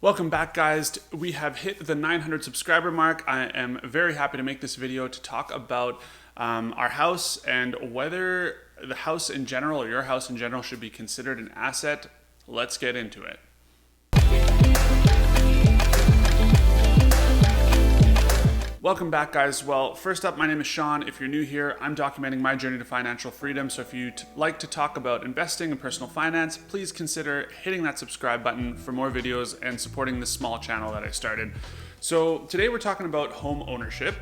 Welcome back, guys. We have hit the 900 subscriber mark. I am very happy to make this video to talk about our house and whether the house in general or your house in general should be considered an asset. Let's get into it. Welcome back, guys. Well, first up, my name is Sean. If you're new here, I'm documenting my journey to financial freedom. So if you'd like to talk about investing and personal finance, please consider hitting that subscribe button for more videos and supporting this small channel that I started. So today we're talking about home ownership.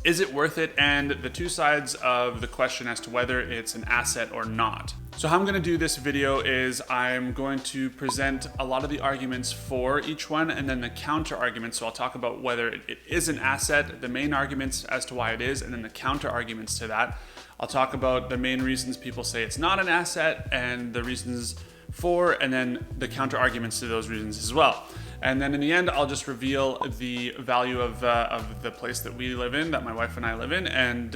Is it worth it? And the two sides of the question as to whether it's an asset or not. So how I'm going to do this video is I'm going to present a lot of the arguments for each one and then the counter arguments. So I'll talk about whether it is an asset, the main arguments as to why it is, and then the counter arguments to that. I'll talk about the main reasons people say it's not an asset and the reasons for, and then the counter arguments to those reasons as well. And then in the end, I'll just reveal the value of the place that we live in, that my wife and I live in, and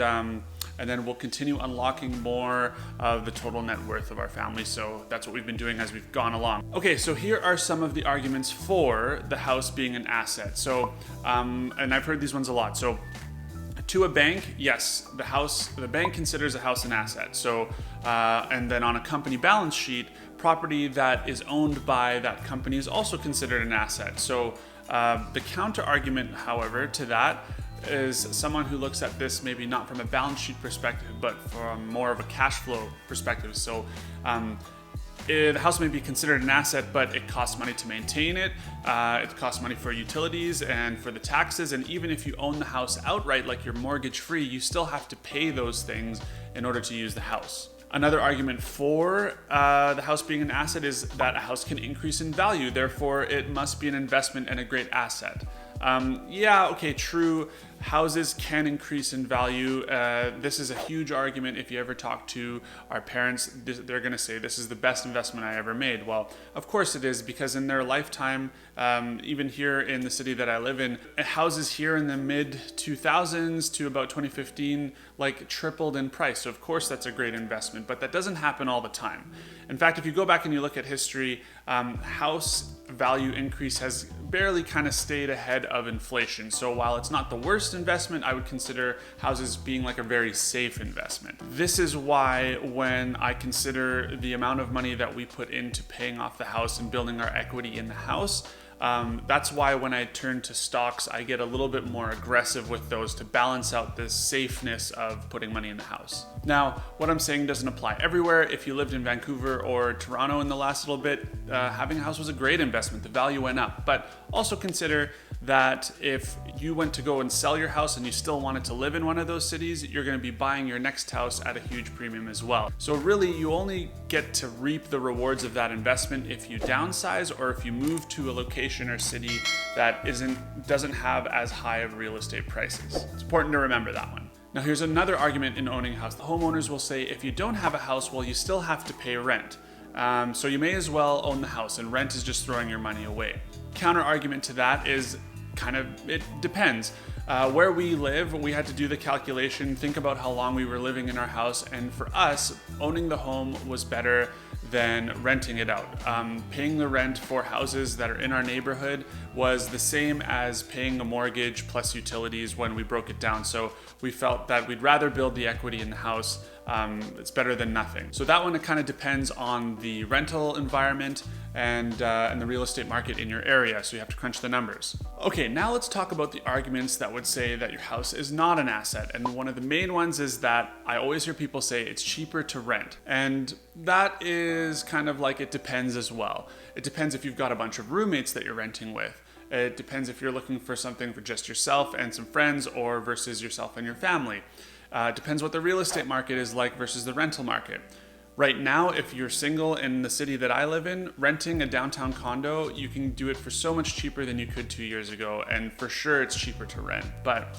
then we'll continue unlocking more of the total net worth of our family. So that's what we've been doing as we've gone along. Okay, so here are some of the arguments for the house being an asset. So, and I've heard these ones a lot. So, to a bank, yes, the bank considers a house an asset. So, and then on a company balance sheet, property that is owned by that company is also considered an asset. So the counter argument, however, to that is someone who looks at this maybe not from a balance sheet perspective, but from more of a cash flow perspective. So the house may be considered an asset, but it costs money to maintain it. It costs money for utilities and for the taxes. And even if you own the house outright, like you're mortgage free, you still have to pay those things in order to use the house. Another argument for the house being an asset is that a house can increase in value. Therefore, it must be an investment and a great asset. Yeah, okay, true. Houses can increase in value. This is a huge argument. If you ever talk to our parents, they're going to say this is the best investment I ever made. Well, of course it is, because in their lifetime, even here in the city that I live in, houses here in the mid 2000s to about 2015 like tripled in price. So of course that's a great investment, but that doesn't happen all the time. In fact, if you go back and you look at history, house value increase has barely kind of stayed ahead of inflation. So while it's not the worst investment, I would consider houses being like a very safe investment. This is why when I consider the amount of money that we put into paying off the house and building our equity in the house, that's why when I turn to stocks, I get a little bit more aggressive with those to balance out the safeness of putting money in the house. Now, what I'm saying doesn't apply everywhere. If you lived in Vancouver or Toronto in the last little bit, having a house was a great investment. The value went up. But also consider that if you went to go and sell your house and you still wanted to live in one of those cities, you're going to be buying your next house at a huge premium as well. So really, you only get to reap the rewards of that investment if you downsize or if you move to a location or city that doesn't have as high of real estate prices. It's important to remember that one. Now here's another argument in owning a house. The homeowners will say if you don't have a house, well, you still have to pay rent. So you may as well own the house, and rent is just throwing your money away. Counter argument to that is it depends. Where we live, we had to do the calculation, think about how long we were living in our house, and for us, owning the home was better than renting it out. Paying the rent for houses that are in our neighborhood was the same as paying a mortgage plus utilities when we broke it down. So we felt that we'd rather build the equity in the house. It's better than nothing. So that one, it kind of depends on the rental environment and the real estate market in your area. So you have to crunch the numbers. Okay, now let's talk about the arguments that would say that your house is not an asset. And one of the main ones is that I always hear people say it's cheaper to rent. And that is kind of like, it depends as well. It depends if you've got a bunch of roommates that you're renting with. It depends if you're looking for something for just yourself and some friends or versus yourself and your family. It depends what the real estate market is like versus the rental market. Right now, if you're single in the city that I live in, renting a downtown condo, you can do it for so much cheaper than you could 2 years ago. And for sure, it's cheaper to rent. But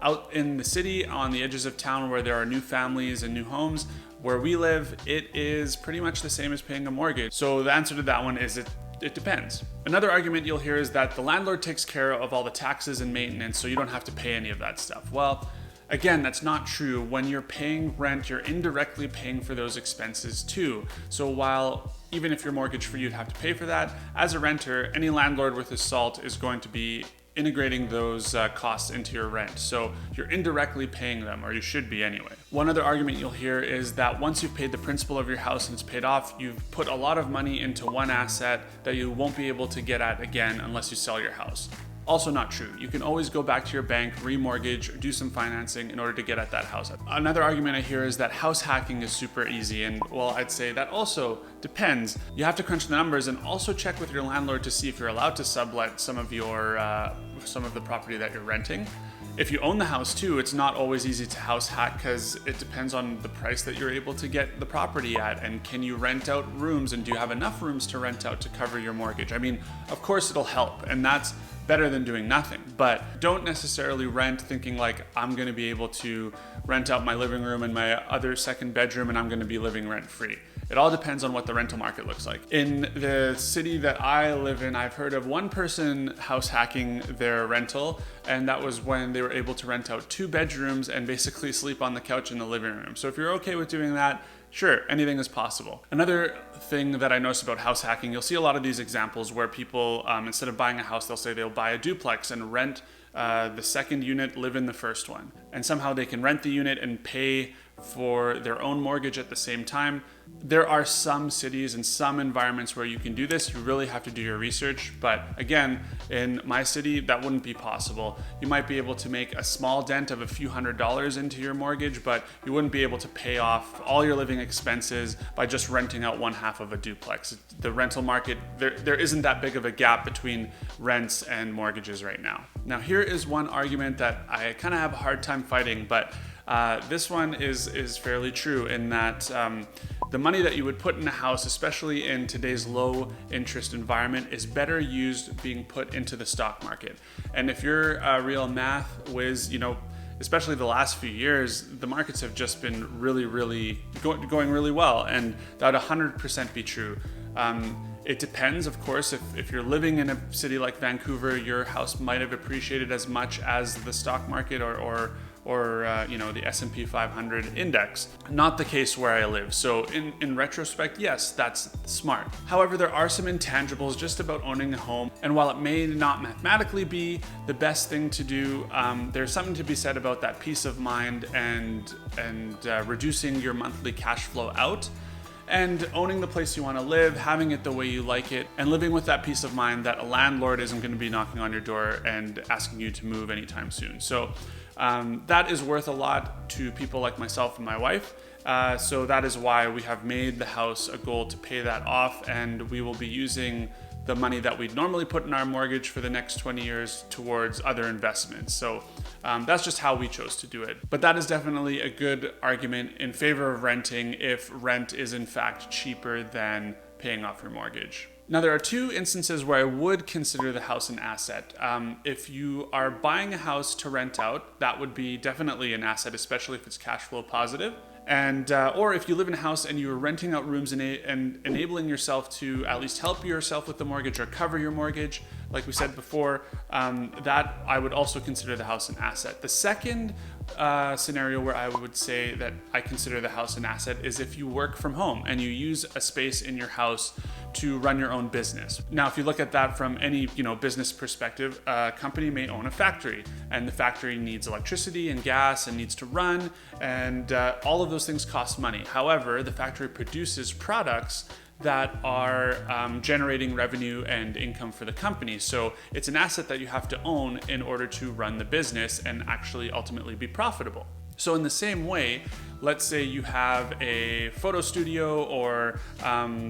out in the city, on the edges of town where there are new families and new homes, where we live, it is pretty much the same as paying a mortgage. So the answer to that one is it depends. Another argument you'll hear is that the landlord takes care of all the taxes and maintenance, so you don't have to pay any of that stuff. Well, again, that's not true. When you're paying rent, you're indirectly paying for those expenses too. So while even if your mortgage free, you'd have to pay for that. As a renter, any landlord with his salt is going to be integrating those costs into your rent. So you're indirectly paying them, or you should be anyway. One other argument you'll hear is that once you've paid the principal of your house and it's paid off, you've put a lot of money into one asset that you won't be able to get at again unless you sell your house. Also not true. You can always go back to your bank, remortgage, or do some financing in order to get at that house. Another argument I hear is that house hacking is super easy, and well, I'd say that also depends. You have to crunch the numbers and also check with your landlord to see if you're allowed to sublet some of the property that you're renting. If you own the house too, it's not always easy to house hack because it depends on the price that you're able to get the property at, and can you rent out rooms, and do you have enough rooms to rent out to cover your mortgage? I mean, of course it'll help, and that's better than doing nothing, but don't necessarily rent thinking like, I'm gonna be able to rent out my living room and my other second bedroom and I'm gonna be living rent free. It all depends on what the rental market looks like. In the city that I live in, I've heard of one person house hacking their rental, and that was when they were able to rent out 2 bedrooms and basically sleep on the couch in the living room. So if you're okay with doing that, sure, anything is possible. Another thing that I noticed about house hacking, you'll see a lot of these examples where people, instead of buying a house, they'll say they'll buy a duplex and rent the second unit, live in the first one. And somehow they can rent the unit and pay for their own mortgage at the same time. There are some cities and some environments where you can do this. You really have to do your research. But again, in my city, that wouldn't be possible. You might be able to make a small dent of a few $100s into your mortgage, but you wouldn't be able to pay off all your living expenses by just renting out one half of a duplex. The rental market, there isn't that big of a gap between rents and mortgages right now. Now, here is one argument that I kind of have a hard time fighting, but this one is fairly true in that the money that you would put in a house, especially in today's low interest environment, is better used being put into the stock market. And if you're a real math whiz, especially the last few years, the markets have just been really going really well, and that would 100% be true. It depends, of course. If you're living in a city like Vancouver, your house might have appreciated as much as the stock market or the S&P 500 index. Not the case where I live. So in retrospect, yes, that's smart. However, there are some intangibles just about owning a home. And while it may not mathematically be the best thing to do, there's something to be said about that peace of mind and reducing your monthly cash flow out, and owning the place you want to live, having it the way you like it, and living with that peace of mind that a landlord isn't going to be knocking on your door and asking you to move anytime soon. So that is worth a lot to people like myself and my wife. So that is why we have made the house a goal to pay that off, and we will be using the money that we'd normally put in our mortgage for the next 20 years towards other investments. So that's just how we chose to do it. But that is definitely a good argument in favor of renting if rent is in fact cheaper than paying off your mortgage. Now, there are 2 instances where I would consider the house an asset. If you are buying a house to rent out, that would be definitely an asset, especially if it's cash flow positive. And or if you live in a house and you're renting out rooms and enabling yourself to at least help yourself with the mortgage or cover your mortgage, like we said before, that I would also consider the house an asset. The second scenario where I would say that I consider the house an asset is if you work from home and you use a space in your house to run your own business. Now, if you look at that from any business perspective, a company may own a factory, and the factory needs electricity and gas and needs to run, and all of those things cost money. However, the factory produces products that are generating revenue and income for the company. So it's an asset that you have to own in order to run the business and actually ultimately be profitable. So in the same way, let's say you have a photo studio or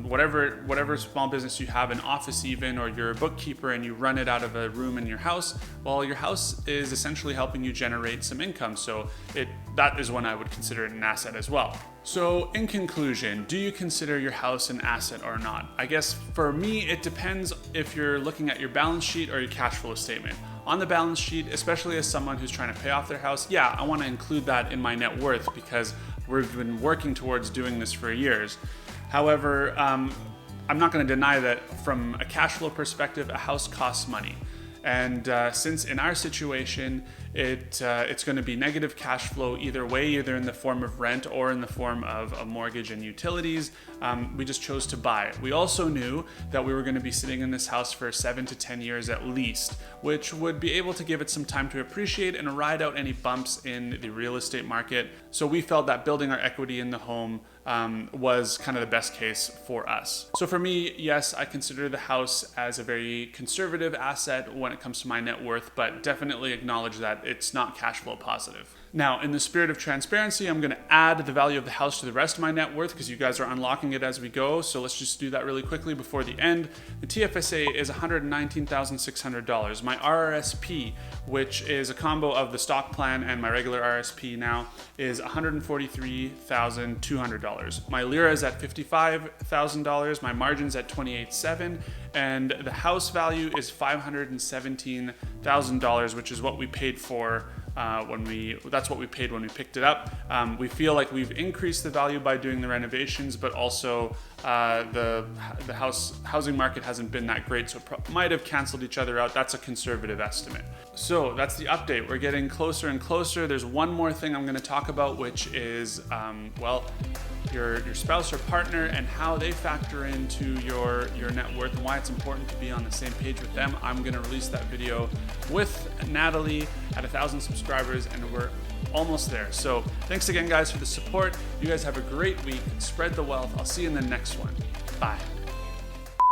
whatever small business you have, an office even, or you're a bookkeeper and you run it out of a room in your house. Well, your house is essentially helping you generate some income. So that is when I would consider it an asset as well. So in conclusion, do you consider your house an asset or not? I guess for me, it depends if you're looking at your balance sheet or your cash flow statement. On the balance sheet, especially as someone who's trying to pay off their house, yeah, I want to include that in my net worth because we've been working towards doing this for years. However, I'm not going to deny that from a cash flow perspective, a house costs money. And since in our situation, it's going to be negative cash flow either way, either in the form of rent or in the form of a mortgage and utilities, we just chose to buy it. We also knew that we were going to be sitting in this house for 7 to 10 years at least, which would be able to give it some time to appreciate and ride out any bumps in the real estate market. So we felt that building our equity in the home was kind of the best case for us. So for me, yes, I consider the house as a very conservative asset when it comes to my net worth, but definitely acknowledge that it's not cash flow positive. Now, in the spirit of transparency, I'm going to add the value of the house to the rest of my net worth because you guys are unlocking it as we go. So let's just do that really quickly before the end. The TFSA is $119,600. My RRSP, which is a combo of the stock plan and my regular RSP now, is $143,200. My lira is at $55,000. My margin's at $28,700, and the house value is $517,000, which is what we paid for. That's what we paid when we picked it up. We feel like we've increased the value by doing the renovations, but also the housing market hasn't been that great, so it might have canceled each other out. That's a conservative estimate. So that's the update. We're getting closer and closer. There's one more thing I'm going to talk about, which is your spouse or partner and how they factor into your net worth and why it's important to be on the same page with them. I'm going to release that video with Natalie at 1,000 subscribers, and we're almost there. So thanks again, guys, for the support. You guys have a great week. Spread the wealth. I'll see you in the next one. Bye.